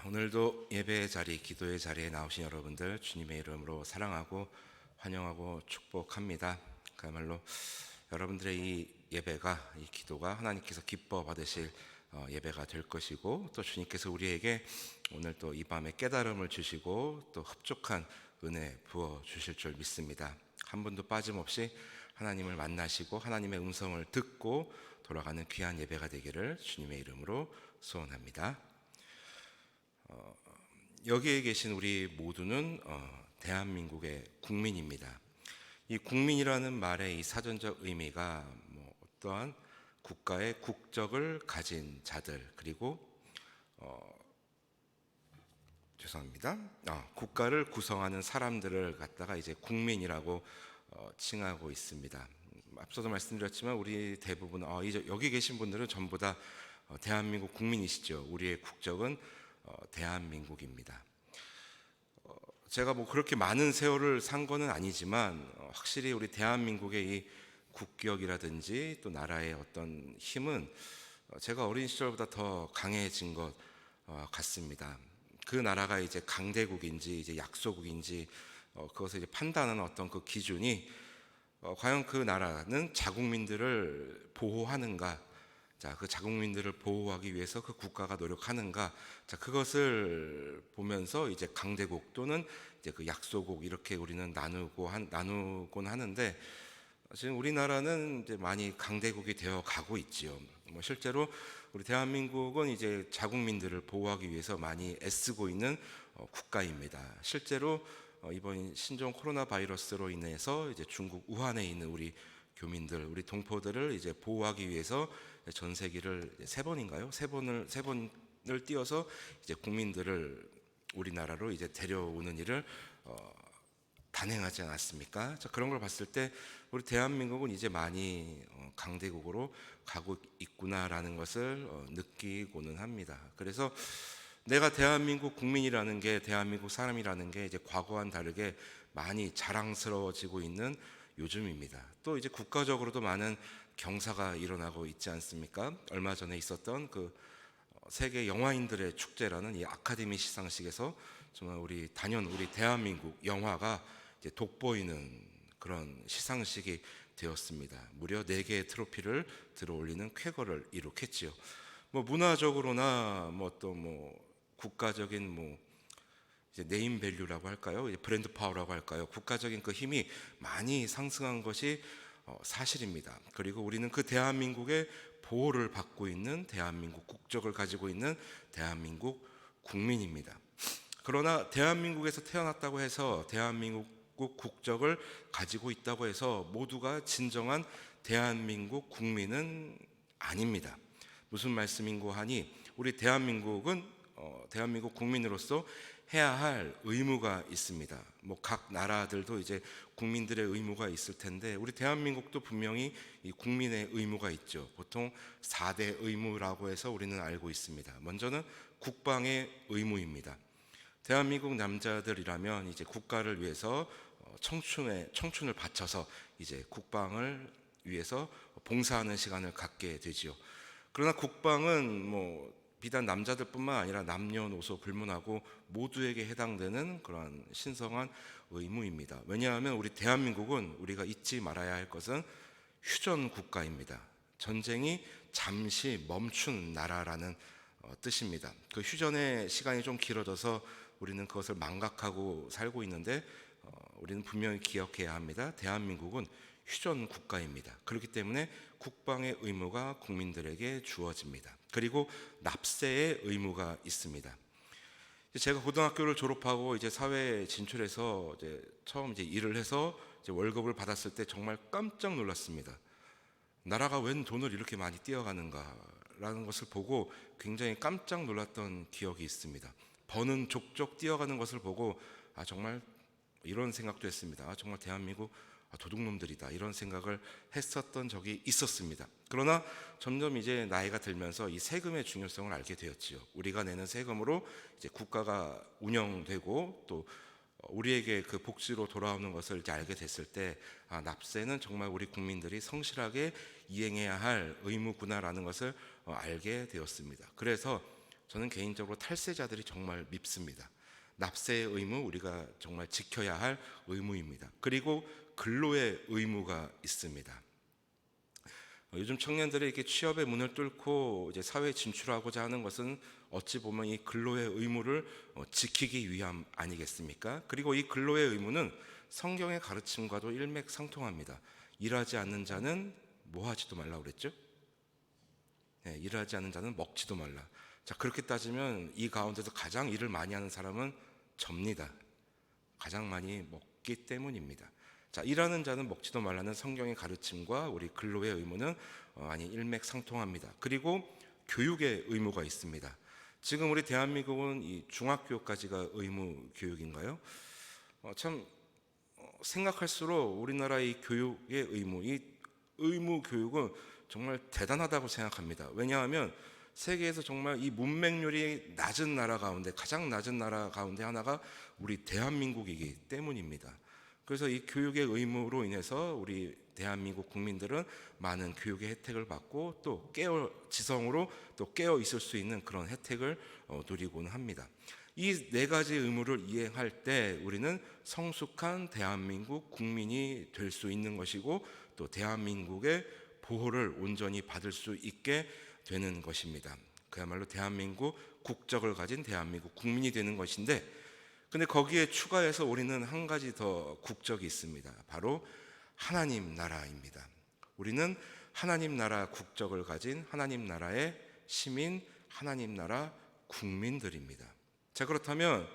오늘도 예배의 자리, 기도의 자리에 나오신 여러분들 주님의 이름으로 사랑하고 환영하고 축복합니다. 그야말로 여러분들의 이 예배가, 이 기도가 하나님께서 기뻐 받으실 예배가 될 것이고, 또 주님께서 우리에게 오늘 또 이 밤에 깨달음을 주시고 또 흡족한 은혜 부어 주실 줄 믿습니다. 한 분도 빠짐없이 하나님을 만나시고 하나님의 음성을 듣고 돌아가는 귀한 예배가 되기를 주님의 이름으로 소원합니다. 여기에 계신 우리 모두는 대한민국의 국민입니다. 이 국민이라는 말의 이 사전적 의미가 어떠한 국가의 국적을 가진 자들, 그리고 국가를 구성하는 사람들을 갖다가 이제 국민이라고 칭하고 있습니다. 앞서도 말씀드렸지만 우리 대부분 여기 계신 분들은 전부 다 대한민국 국민이시죠. 우리의 국적은 대한민국입니다. 제가 그렇게 많은 세월을 산 거는 아니지만 확실히 우리 대한민국의 이 국격이라든지 또 나라의 어떤 힘은 제가 어린 시절보다 더 강해진 것 같습니다. 그 나라가 이제 강대국인지 이제 약소국인지 그것을 이제 판단하는 어떤 그 기준이 과연 그 나라는 자국민들을 보호하는가, 그 자국민들을 보호하기 위해서 그 국가가 노력하는가, 그것을 보면서 이제 강대국 또는 이제 그 약소국 이렇게 우리는 나누곤 하는데, 지금 우리나라는 이제 많이 강대국이 되어 가고 있지요. 실제로 우리 대한민국은 이제 자국민들을 보호하기 위해서 많이 애쓰고 있는 국가입니다. 실제로 이번 신종 코로나 바이러스로 인해서 이제 중국 우한에 있는 우리 교민들, 우리 동포들을 이제 보호하기 위해서 전세기를 세 번을 띄워서 이제 국민들을 우리나라로 이제 데려오는 일을 단행하지 않았습니까? 그런 걸 봤을 때 우리 대한민국은 이제 많이 강대국으로 가고 있구나라는 것을 느끼고는 합니다. 그래서 내가 대한민국 국민이라는 게, 대한민국 사람이라는 게 이제 과거와는 다르게 많이 자랑스러워지고 있는 요즘입니다. 또 이제 국가적으로도 많은 경사가 일어나고 있지 않습니까? 얼마 전에 있었던 그 세계 영화인들의 축제라는 이 아카데미 시상식에서 정말 우리 대한민국 영화가 이제 돋보이는 그런 시상식이 되었습니다. 무려 4개의 트로피를 들어올리는 쾌거를 이룩했지요. 문화적으로나 또 국가적인 이제 네임 밸류라고 할까요? 이제 브랜드 파워라고 할까요? 국가적인 그 힘이 많이 상승한 것이 사실입니다. 그리고 우리는 그 대한민국의 보호를 받고 있는 대한민국 국적을 가지고 있는 대한민국 국민입니다. 그러나 대한민국에서 태어났다고 해서 대한민국 국적을 가지고 있다고 해서 모두가 진정한 대한민국 국민은 아닙니다. 무슨 말씀인고 하니, 우리 대한민국은 대한민국 국민으로서 해야 할 의무가 있습니다. 각 나라들도 이제 국민들의 의무가 있을 텐데 우리 대한민국도 분명히 이 국민의 의무가 있죠. 보통 4대 의무라고 해서 우리는 알고 있습니다. 먼저는 국방의 의무입니다. 대한민국 남자들이라면 이제 국가를 위해서 청춘을 바쳐서 이제 국방을 위해서 봉사하는 시간을 갖게 되지요. 그러나 국방은 비단 남자들뿐만 아니라 남녀노소 불문하고 모두에게 해당되는 그러한 신성한 의무입니다. 왜냐하면 우리 대한민국은 우리가 잊지 말아야 할 것은 휴전 국가입니다. 전쟁이 잠시 멈춘 나라라는 뜻입니다. 그 휴전의 시간이 좀 길어져서 우리는 그것을 망각하고 살고 있는데 우리는 분명히 기억해야 합니다. 대한민국은 휴전 국가입니다. 그렇기 때문에 국방의 의무가 국민들에게 주어집니다. 그리고 납세의 의무가 있습니다. 제가 고등학교를 졸업하고 이제 사회에 진출해서 이제 처음 일을 해서 이제 월급을 받았을 때 정말 깜짝 놀랐습니다. 나라가 웬 돈을 이렇게 많이 띄어가는가라는 것을 보고 굉장히 깜짝 놀랐던 기억이 있습니다. 버는 족족 뛰어가는 것을 보고 정말 이런 생각도 했습니다. 정말 대한민국 도둑놈들이다, 이런 생각을 했었던 적이 있었습니다. 그러나 점점 이제 나이가 들면서 이 세금의 중요성을 알게 되었지요. 우리가 내는 세금으로 이제 국가가 운영되고 또 우리에게 그 복지로 돌아오는 것을 이제 알게 됐을 때 납세는 정말 우리 국민들이 성실하게 이행해야 할 의무구나라는 것을 알게 되었습니다. 그래서 저는 개인적으로 탈세자들이 정말 밉습니다. 납세의 의무, 우리가 정말 지켜야 할 의무입니다. 그리고 근로의 의무가 있습니다. 요즘 청년들이 이렇게 취업의 문을 뚫고 이제 사회에 진출하고자 하는 것은 어찌 보면 이 근로의 의무를 지키기 위함 아니겠습니까? 그리고 이 근로의 의무는 성경의 가르침과도 일맥상통합니다. 일하지 않는 자는 뭐 하지도 말라고 그랬죠? 네, 일하지 않는 자는 먹지도 말라. 자, 그렇게 따지면 이 가운데서 가장 일을 많이 하는 사람은 접니다. 가장 많이 먹기 때문입니다. 자, 일하는 자는 먹지도 말라는 성경의 가르침과 우리 근로의 의무는 많이 일맥상통합니다. 그리고 교육의 의무가 있습니다. 지금 우리 대한민국은 이 중학교까지가 의무 교육인가요? 참 생각할수록 우리나라의 교육의 의무, 이 의무 교육은 정말 대단하다고 생각합니다. 왜냐하면 세계에서 정말 이 문맹률이 낮은 나라 가운데, 가장 낮은 나라 가운데 하나가 우리 대한민국이기 때문입니다. 그래서 이 교육의 의무로 인해서 우리 대한민국 국민들은 많은 교육의 혜택을 받고 또 지성으로 또 깨어 있을 수 있는 그런 혜택을 누리고는 합니다. 이 네 가지 의무를 이행할 때 우리는 성숙한 대한민국 국민이 될 수 있는 것이고, 또 대한민국의 보호를 온전히 받을 수 있게 되는 것입니다. 그야말로 대한민국 국적을 가진 대한민국 국민이 되는 것인데, 근데 거기에 추가해서 우리는 한 가지 더 국적이 있습니다. 바로 하나님 나라입니다. 우리는 하나님 나라 국적을 가진 하나님 나라의 시민, 하나님 나라 국민들입니다. 자, 그렇다면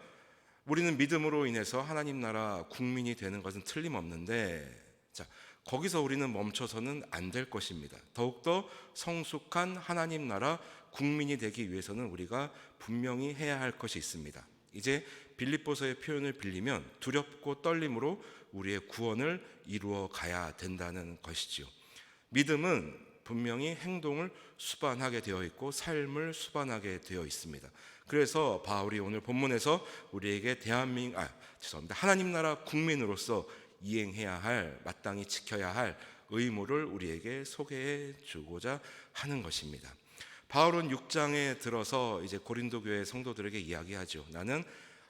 우리는 믿음으로 인해서 하나님 나라 국민이 되는 것은 틀림없는데, 자, 거기서 우리는 멈춰서는 안 될 것입니다. 더욱더 성숙한 하나님 나라 국민이 되기 위해서는 우리가 분명히 해야 할 것이 있습니다. 이제 빌립보서의 표현을 빌리면 두렵고 떨림으로 우리의 구원을 이루어 가야 된다는 것이지요. 믿음은 분명히 행동을 수반하게 되어 있고 삶을 수반하게 되어 있습니다. 그래서 바울이 오늘 본문에서 우리에게 하나님 나라 국민으로서 이행해야 할, 마땅히 지켜야 할 의무를 우리에게 소개해 주고자 하는 것입니다. 바울은 6장에 들어서 이제 고린도 교회 성도들에게 이야기하죠. 나는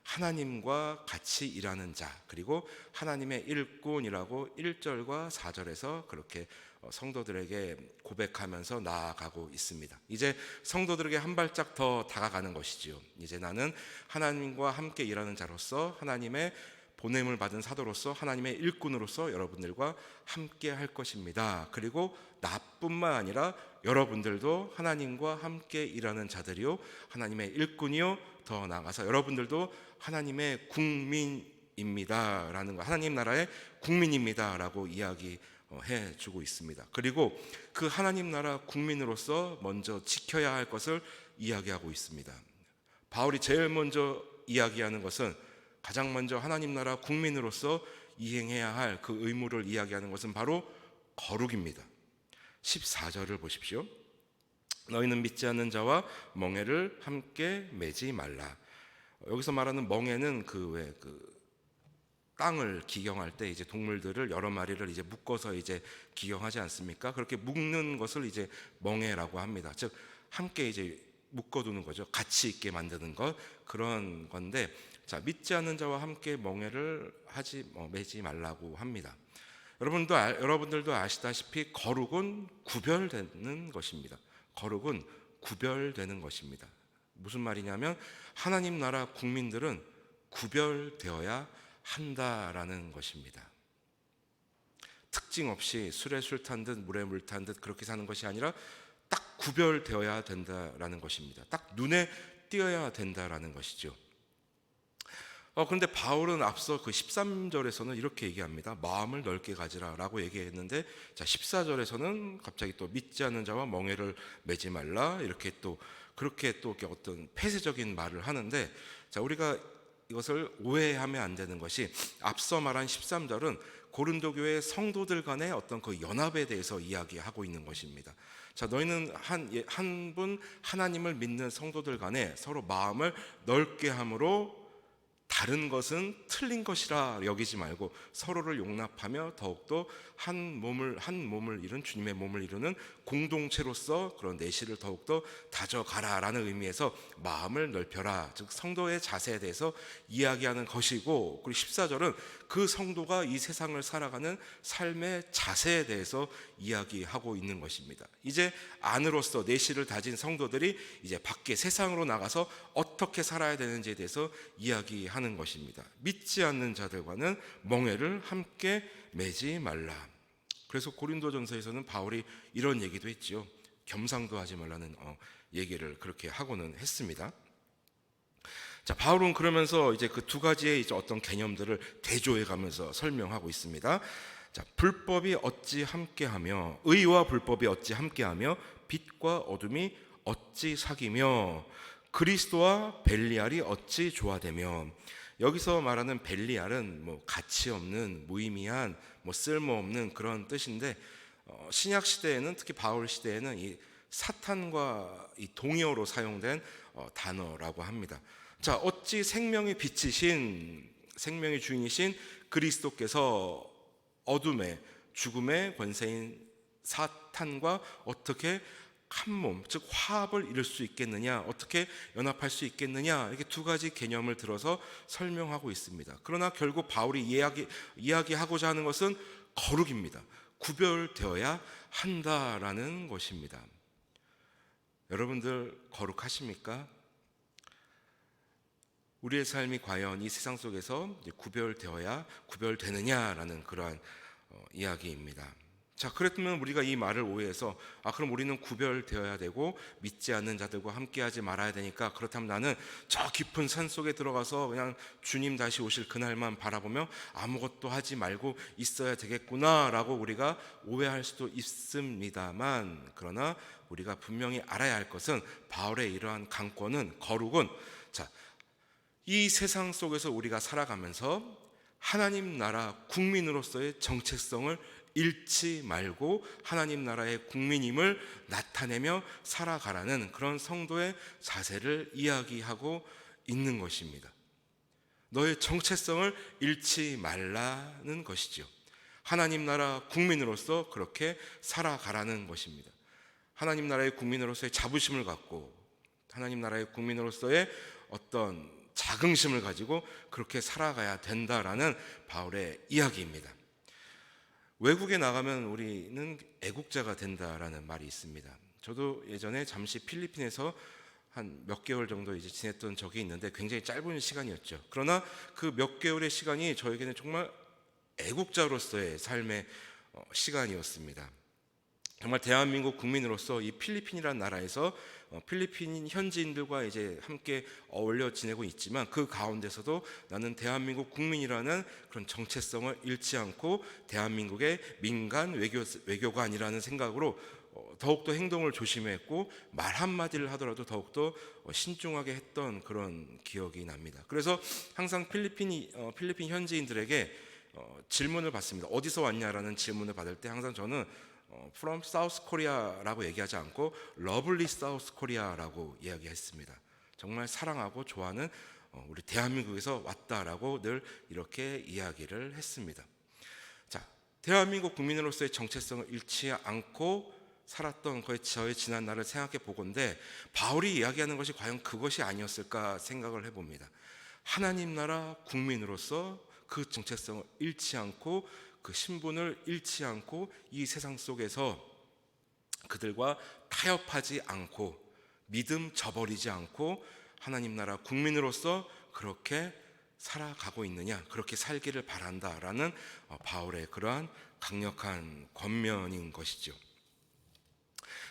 하나님과 같이 일하는 자, 그리고 하나님의 일꾼이라고 1절과 4절에서 그렇게 성도들에게 고백하면서 나아가고 있습니다. 이제 성도들에게 한 발짝 더 다가가는 것이지요. 이제 나는 하나님과 함께 일하는 자로서, 하나님의 보냄을 받은 사도로서, 하나님의 일꾼으로서 여러분들과 함께 할 것입니다. 그리고 나뿐만 아니라 여러분들도 하나님과 함께 일하는 자들이요, 하나님의 일꾼이요, 더 나아가서 여러분들도 하나님의 국민입니다라는 거, 하나님 나라의 국민입니다라고 이야기해 주고 있습니다. 그리고 그 하나님 나라 국민으로서 먼저 지켜야 할 것을 이야기하고 있습니다. 바울이 제일 먼저 이야기하는 것은, 가장 먼저 하나님 나라 국민으로서 이행해야 할 그 의무를 이야기하는 것은 바로 거룩입니다. 14절을 보십시오. 너희는 믿지 않는 자와 멍에를 함께 매지 말라. 여기서 말하는 멍에는 그 땅을 기경할 때 이제 동물들을 여러 마리를 이제 묶어서 이제 기경하지 않습니까? 그렇게 묶는 것을 이제 멍에라고 합니다. 즉 함께 이제 묶어두는 거죠. 가치 있게 만드는 것, 그런 건데, 자, 믿지 않는 자와 함께 멍에를 매지 말라고 합니다. 여러분들도 아시다시피 거룩은 구별되는 것입니다. 거룩은 구별되는 것입니다. 무슨 말이냐면 하나님 나라 국민들은 구별되어야 한다라는 것입니다. 특징 없이 술에 술 탄 듯 물에 물 탄 듯 그렇게 사는 것이 아니라 딱 구별되어야 된다라는 것입니다. 딱 눈에 띄어야 된다라는 것이죠. 그런데 바울은 앞서 그 13절에서는 이렇게 얘기합니다. 마음을 넓게 가지라라고 얘기했는데, 자 14절에서는 갑자기 또 믿지 않는 자와 멍에를 매지 말라, 이렇게 또 그렇게 또 어떤 폐쇄적인 말을 하는데, 자 우리가 이것을 오해하면 안 되는 것이, 앞서 말한 13절은 고린도 교회 성도들 간의 어떤 그 연합에 대해서 이야기하고 있는 것입니다. 자, 너희는 한 분 하나님을 믿는 성도들 간에 서로 마음을 넓게 함으로 다른 것은 틀린 것이라 여기지 말고 서로를 용납하며 더욱더 한 몸을 이룬 주님의 몸을 이루는 공동체로서 그런 내실을 더욱더 다져가라라는 의미에서 마음을 넓혀라, 즉 성도의 자세에 대해서 이야기하는 것이고, 그리고 14절은 그 성도가 이 세상을 살아가는 삶의 자세에 대해서 이야기하고 있는 것입니다. 이제 안으로서 내실을 다진 성도들이 이제 밖에 세상으로 나가서 어떻게 살아야 되는지에 대해서 이야기하는 것입니다. 믿지 않는 자들과는 멍에를 함께 매지 말라. 그래서 고린도전서에서는 바울이 이런 얘기도 했지요. 겸상도 하지 말라는 얘기를 그렇게 하고는 했습니다. 자, 바울은 그러면서 이제 그 두 가지의 이제 어떤 개념들을 대조해 가면서 설명하고 있습니다. 자, 불법이 어찌 함께하며, 의와 불법이 어찌 함께하며, 빛과 어둠이 어찌 사귀며, 그리스도와 벨리알이 어찌 조화되며. 여기서 말하는 벨리알은 뭐 가치 없는, 무의미한, 뭐 쓸모없는 그런 뜻인데, 신약 시대에는, 특히 바울 시대에는 이 사탄과 이 동의어로 사용된 단어라고 합니다. 자, 어찌 생명의 빛이신, 생명의 주인이신 그리스도께서 어둠의, 죽음의 권세인 사탄과 어떻게 한 몸, 즉 화합을 이룰 수 있겠느냐, 어떻게 연합할 수 있겠느냐, 이렇게 두 가지 개념을 들어서 설명하고 있습니다. 그러나 결국 바울이 이야기하고자 하는 것은 거룩입니다. 구별되어야 한다라는 것입니다. 여러분들 거룩하십니까? 우리의 삶이 과연 이 세상 속에서 구별되느냐라는 그러한 이야기입니다. 자, 그랬으면 우리가 이 말을 오해해서 그럼 우리는 구별되어야 되고 믿지 않는 자들과 함께하지 말아야 되니까, 그렇다면 나는 저 깊은 산 속에 들어가서 그냥 주님 다시 오실 그날만 바라보며 아무것도 하지 말고 있어야 되겠구나라고 우리가 오해할 수도 있습니다만, 그러나 우리가 분명히 알아야 할 것은 바울의 이러한 강권은, 거룩은, 자, 이 세상 속에서 우리가 살아가면서 하나님 나라 국민으로서의 정체성을 잃지 말고 하나님 나라의 국민임을 나타내며 살아가라는 그런 성도의 자세를 이야기하고 있는 것입니다. 너의 정체성을 잃지 말라는 것이죠. 하나님 나라 국민으로서 그렇게 살아가라는 것입니다. 하나님 나라의 국민으로서의 자부심을 갖고 하나님 나라의 국민으로서의 어떤 자긍심을 가지고 그렇게 살아가야 된다라는 바울의 이야기입니다. 외국에 나가면 우리는 애국자가 된다라는 말이 있습니다. 저도 예전에 잠시 필리핀에서 한 몇 개월 정도 이제 지냈던 적이 있는데 굉장히 짧은 시간이었죠. 그러나 그 몇 개월의 시간이 저에게는 정말 애국자로서의 삶의 시간이었습니다. 정말 대한민국 국민으로서 이 필리핀이라는 나라에서 필리핀 현지인들과 이제 함께 어울려 지내고 있지만, 그 가운데서도 나는 대한민국 국민이라는 그런 정체성을 잃지 않고 대한민국의 민간 외교관이라는 생각으로 더욱더 행동을 조심했고 말 한마디를 하더라도 더욱더 신중하게 했던 그런 기억이 납니다. 그래서 항상 필리핀 현지인들에게 질문을 받습니다. 어디서 왔냐라는 질문을 받을 때 항상 저는 From South Korea라고 얘기하지 않고 Lovely South Korea라고 이야기했습니다. 정말 사랑하고 좋아하는 우리 대한민국에서 왔다라고 늘 이렇게 이야기를 했습니다. 자, 대한민국 국민으로서의 정체성을 잃지 않고 살았던 저의 지난 날을 생각해 보건대 바울이 이야기하는 것이 과연 그것이 아니었을까 생각을 해봅니다. 하나님 나라 국민으로서 그 정체성을 잃지 않고 그 신분을 잃지 않고 이 세상 속에서 그들과 타협하지 않고 믿음 저버리지 않고 하나님 나라 국민으로서 그렇게 살아가고 있느냐, 그렇게 살기를 바란다라는 바울의 그러한 강력한 권면인 것이죠.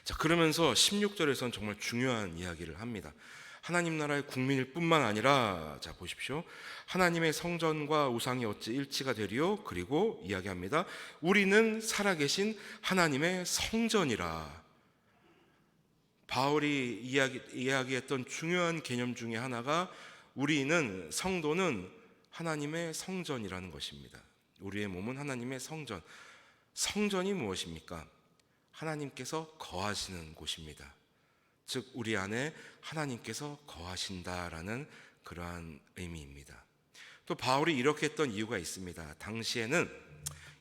자, 그러면서 16절에서는 정말 중요한 이야기를 합니다. 하나님 나라의 국민일 뿐만 아니라, 자 보십시오, 하나님의 성전과 우상이 어찌 일치가 되리요? 그리고 이야기합니다. 우리는 살아계신 하나님의 성전이라. 바울이 이야기했던 중요한 개념 중에 하나가 우리는, 성도는 하나님의 성전이라는 것입니다. 우리의 몸은 하나님의 성전. 성전이 무엇입니까? 하나님께서 거하시는 곳입니다. 즉 우리 안에 하나님께서 거하신다라는 그러한 의미입니다. 또 바울이 이렇게 했던 이유가 있습니다. 당시에는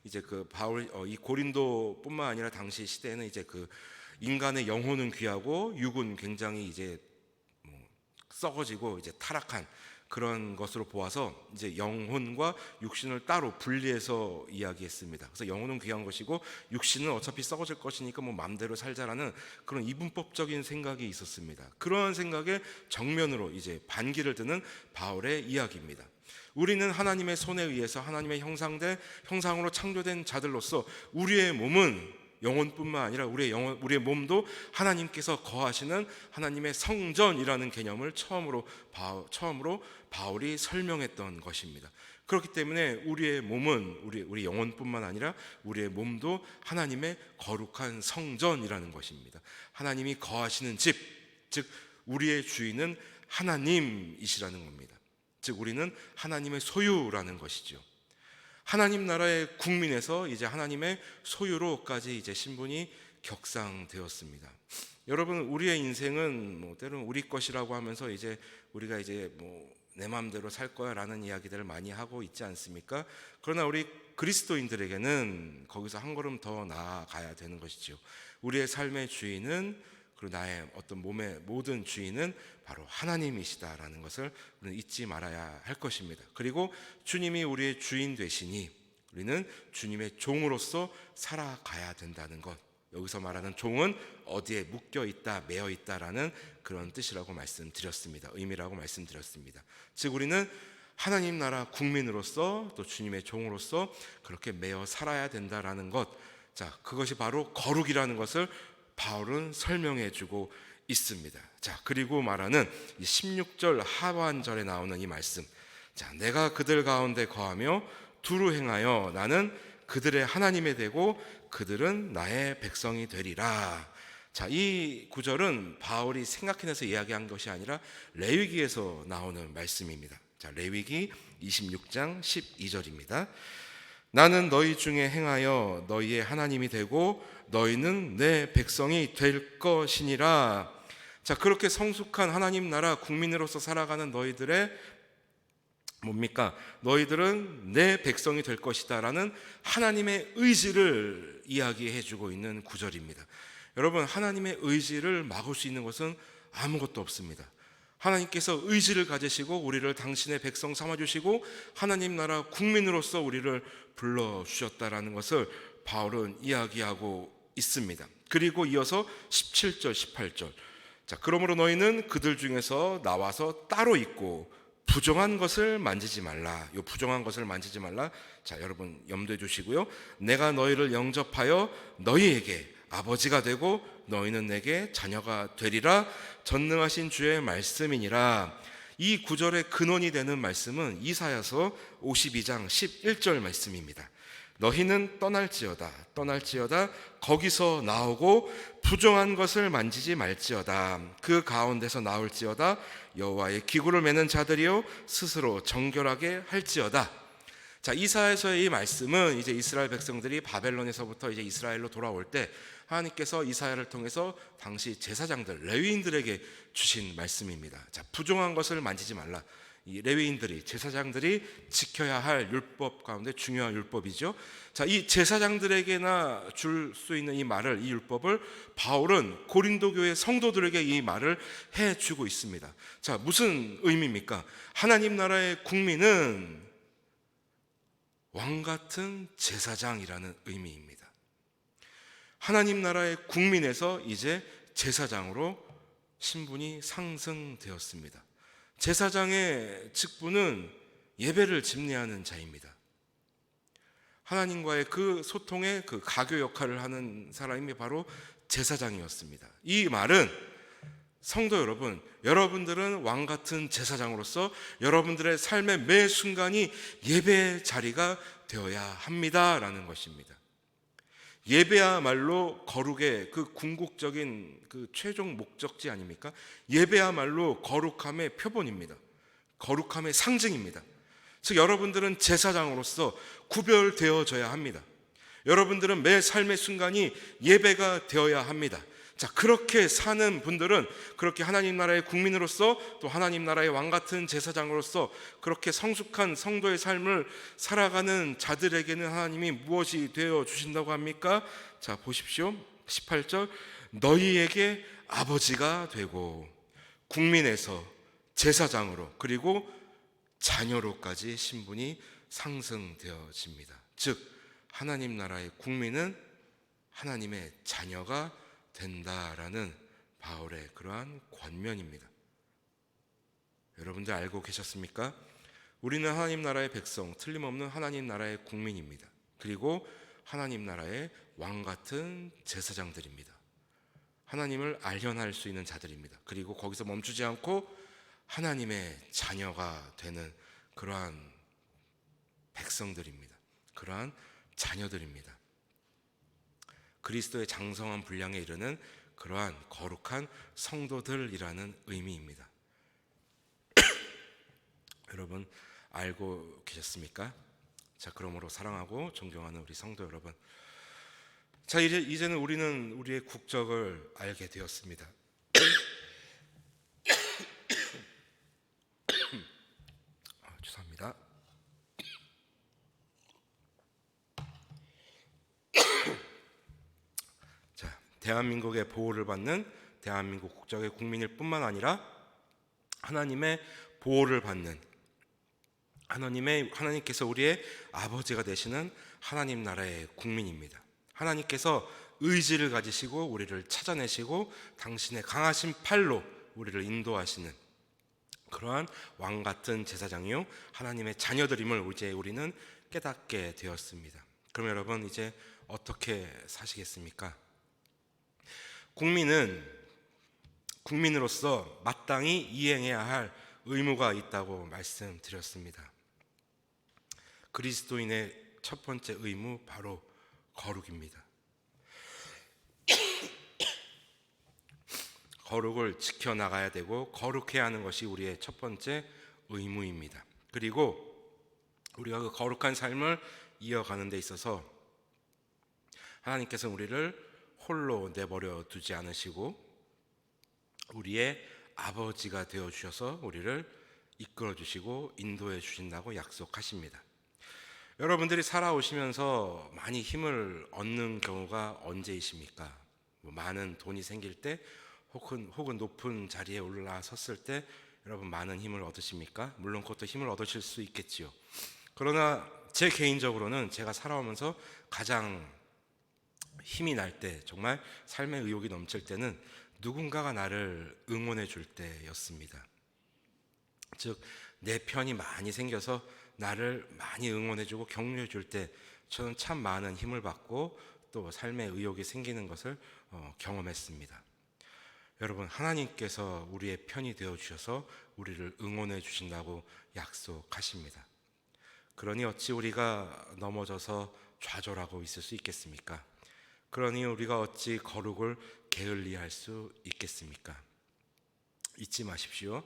이제 그 바울 이 고린도뿐만 아니라 당시 시대에는 이제 그 인간의 영혼은 귀하고 육은 굉장히 이제 썩어지고 이제 타락한 그런 것으로 보아서 이제 영혼과 육신을 따로 분리해서 이야기했습니다. 그래서 영혼은 귀한 것이고 육신은 어차피 썩어질 것이니까 뭐 마음대로 살자라는 그런 이분법적인 생각이 있었습니다. 그런 생각에 정면으로 이제 반기를 드는 바울의 이야기입니다. 우리는 하나님의 손에 의해서 하나님의 형상으로 창조된 자들로서 우리의 몸은 영혼뿐만 아니라 우리의 몸도 하나님께서 거하시는 하나님의 성전이라는 개념을 처음으로 바울이 설명했던 것입니다. 그렇기 때문에 우리의 몸은 우리 영혼뿐만 아니라 우리의 몸도 하나님의 거룩한 성전이라는 것입니다. 하나님이 거하시는 집, 즉 우리의 주인은 하나님이시라는 겁니다. 즉 우리는 하나님의 소유라는 것이죠. 하나님 나라의 국민에서 이제 하나님의 소유로까지 이제 신분이 격상되었습니다. 여러분, 우리의 인생은 때로는 우리 것이라고 하면서 이제 우리가 이제 내 마음대로 살 거야라는 이야기들을 많이 하고 있지 않습니까? 그러나 우리 그리스도인들에게는 거기서 한 걸음 더 나아가야 되는 것이죠. 우리의 삶의 주인은, 그리고 나의 어떤 몸의 모든 주인은 바로 하나님이시다라는 것을 우리는 잊지 말아야 할 것입니다. 그리고 주님이 우리의 주인 되시니 우리는 주님의 종으로서 살아가야 된다는 것. 여기서 말하는 종은 어디에 묶여 있다, 매여 있다라는 그런 뜻이라고 말씀드렸습니다. 의미라고 말씀드렸습니다. 즉 우리는 하나님 나라 국민으로서 또 주님의 종으로서 그렇게 매여 살아야 된다라는 것. 자, 그것이 바로 거룩이라는 것을 바울은 설명해 주고 있습니다. 자, 그리고 말하는 이 16절 하반절에 나오는 이 말씀. 자, 내가 그들 가운데 거하며 두루 행하여 나는 그들의 하나님이 되고 그들은 나의 백성이 되리라. 자, 이 구절은 바울이 생각해내서 이야기한 것이 아니라 레위기에서 나오는 말씀입니다. 자, 레위기 26장 12절입니다. 나는 너희 중에 행하여 너희의 하나님이 되고 너희는 내 백성이 될 것이니라. 자, 그렇게 성숙한 하나님 나라 국민으로서 살아가는 너희들의 뭡니까? 너희들은 내 백성이 될 것이다라는 하나님의 의지를 이야기해 주고 있는 구절입니다. 여러분, 하나님의 의지를 막을 수 있는 것은 아무것도 없습니다. 하나님께서 의지를 가지시고 우리를 당신의 백성 삼아주시고 하나님 나라 국민으로서 우리를 불러주셨다라는 것을 바울은 이야기하고 있습니다. 그리고 이어서 17절 18절. 자, 그러므로 너희는 그들 중에서 나와서 따로 있고 부정한 것을 만지지 말라. 이 부정한 것을 만지지 말라. 자, 여러분 염두해 주시고요. 내가 너희를 영접하여 너희에게 아버지가 되고 너희는 내게 자녀가 되리라. 전능하신 주의 말씀이니라. 이 구절의 근원이 되는 말씀은 이사야서 52장 11절 말씀입니다. 너희는 떠날지어다 거기서 나오고 부정한 것을 만지지 말지어다. 그 가운데서 나올지어다. 여호와의 기구를 매는 자들이요 스스로 정결하게 할지어다. 자, 이사야서의 이 말씀은 이제 이스라엘 백성들이 바벨론에서부터 이제 이스라엘로 돌아올 때 하나님께서 이사야를 통해서 당시 제사장들, 레위인들에게 주신 말씀입니다. 자, 부정한 것을 만지지 말라. 이 레위인들이, 제사장들이 지켜야 할 율법 가운데 중요한 율법이죠. 자, 이 제사장들에게나 줄 수 있는 이 말을, 이 율법을 바울은 고린도 교회 성도들에게 이 말을 해주고 있습니다. 자, 무슨 의미입니까? 하나님 나라의 국민은 왕 같은 제사장이라는 의미입니다. 하나님 나라의 국민에서 이제 제사장으로 신분이 상승되었습니다. 제사장의 직분은 예배를 집례하는 자입니다. 하나님과의 그 소통의 그 가교 역할을 하는 사람이 바로 제사장이었습니다. 이 말은 성도 여러분, 여러분들은 왕 같은 제사장으로서 여러분들의 삶의 매 순간이 예배의 자리가 되어야 합니다라는 것입니다. 예배야말로 거룩의 그 궁극적인 그 최종 목적지 아닙니까? 예배야말로 거룩함의 표본입니다. 거룩함의 상징입니다. 즉 여러분들은 제사장으로서 구별되어져야 합니다. 여러분들은 매 삶의 순간이 예배가 되어야 합니다. 자, 그렇게 사는 분들은, 그렇게 하나님 나라의 국민으로서 또 하나님 나라의 왕 같은 제사장으로서 그렇게 성숙한 성도의 삶을 살아가는 자들에게는 하나님이 무엇이 되어 주신다고 합니까? 자, 보십시오. 18절, 너희에게 아버지가 되고 국민에서 제사장으로 그리고 자녀로까지 신분이 상승되어집니다. 즉 하나님 나라의 국민은 하나님의 자녀가 된다라는 바울의 그러한 권면입니다. 여러분들 알고 계셨습니까? 우리는 하나님 나라의 백성, 틀림없는 하나님 나라의 국민입니다. 그리고 하나님 나라의 왕 같은 제사장들입니다. 하나님을 알려할 수 있는 자들입니다. 그리고 거기서 멈추지 않고 하나님의 자녀가 되는 그러한 백성들입니다. 그러한 자녀들입니다. 그리스도의 장성한 분량에 이르는 그러한 거룩한 성도들이라는 의미입니다. 여러분 알고 계셨습니까? 자, 그러므로 사랑하고 존경하는 우리 성도 여러분, 자, 이제는 우리는 우리의 국적을 알게 되었습니다. 죄송합니다. 자, 대한민국의 보호를 받는 대한민국 국적의 국민일 뿐만 아니라 하나님의 보호를 받는 하나님께서 우리의 아버지가 되시는 하나님 나라의 국민입니다. 하나님께서 의지를 가지시고 우리를 찾아내시고 당신의 강하신 팔로 우리를 인도하시는 그러한 왕 같은 제사장이요 하나님의 자녀들임을 이제 우리는 깨닫게 되었습니다. 그럼 여러분 이제 어떻게 사시겠습니까? 국민으로서 마땅히 이행해야 할 의무가 있다고 말씀드렸습니다. 그리스도인의 첫 번째 의무 바로 거룩입니다. 거룩을 지켜나가야 되고 거룩해야 하는 것이 우리의 첫 번째 의무입니다. 그리고 우리가 그 거룩한 삶을 이어가는 데 있어서 하나님께서 우리를 홀로 내버려 두지 않으시고 우리의 아버지가 되어주셔서 우리를 이끌어 주시고 인도해 주신다고 약속하십니다. 여러분들이 살아오시면서 많이 힘을 얻는 경우가 언제이십니까? 많은 돈이 생길 때 혹은 높은 자리에 올라섰을 때 여러분 많은 힘을 얻으십니까? 물론 그것도 힘을 얻으실 수 있겠지요. 그러나 제 개인적으로는 제가 살아오면서 가장 힘이 날 때, 정말 삶의 의욕이 넘칠 때는 누군가가 나를 응원해 줄 때였습니다. 즉 내 편이 많이 생겨서 나를 많이 응원해주고 격려해줄 때 저는 참 많은 힘을 받고 또 삶의 의욕이 생기는 것을 경험했습니다. 여러분, 하나님께서 우리의 편이 되어주셔서 우리를 응원해 주신다고 약속하십니다. 그러니 어찌 우리가 넘어져서 좌절하고 있을 수 있겠습니까? 그러니 우리가 어찌 거룩을 게을리할 수 있겠습니까? 잊지 마십시오.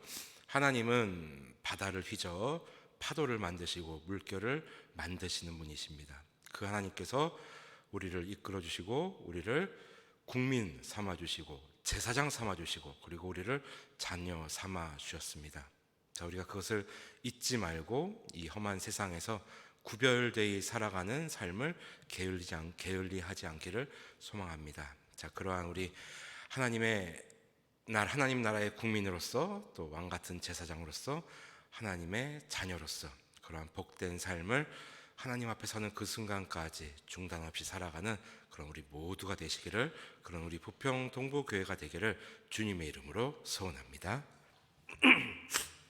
하나님은 바다를 휘저어 파도를 만드시고 물결을 만드시는 분이십니다. 그 하나님께서 우리를 이끌어 주시고 우리를 국민 삼아 주시고 제사장 삼아 주시고 그리고 우리를 자녀 삼아 주셨습니다. 자, 우리가 그것을 잊지 말고 이 험한 세상에서 구별되이 살아가는 삶을 게을리하지 않기를 소망합니다. 자, 그러한 우리 하나님 나라의 국민으로서 또 왕 같은 제사장으로서 하나님의 자녀로서 그러한 복된 삶을 하나님 앞에 서는 그 순간까지 중단 없이 살아가는 그런 우리 모두가 되시기를, 그런 우리 부평 동부교회가 되기를 주님의 이름으로 소원합니다.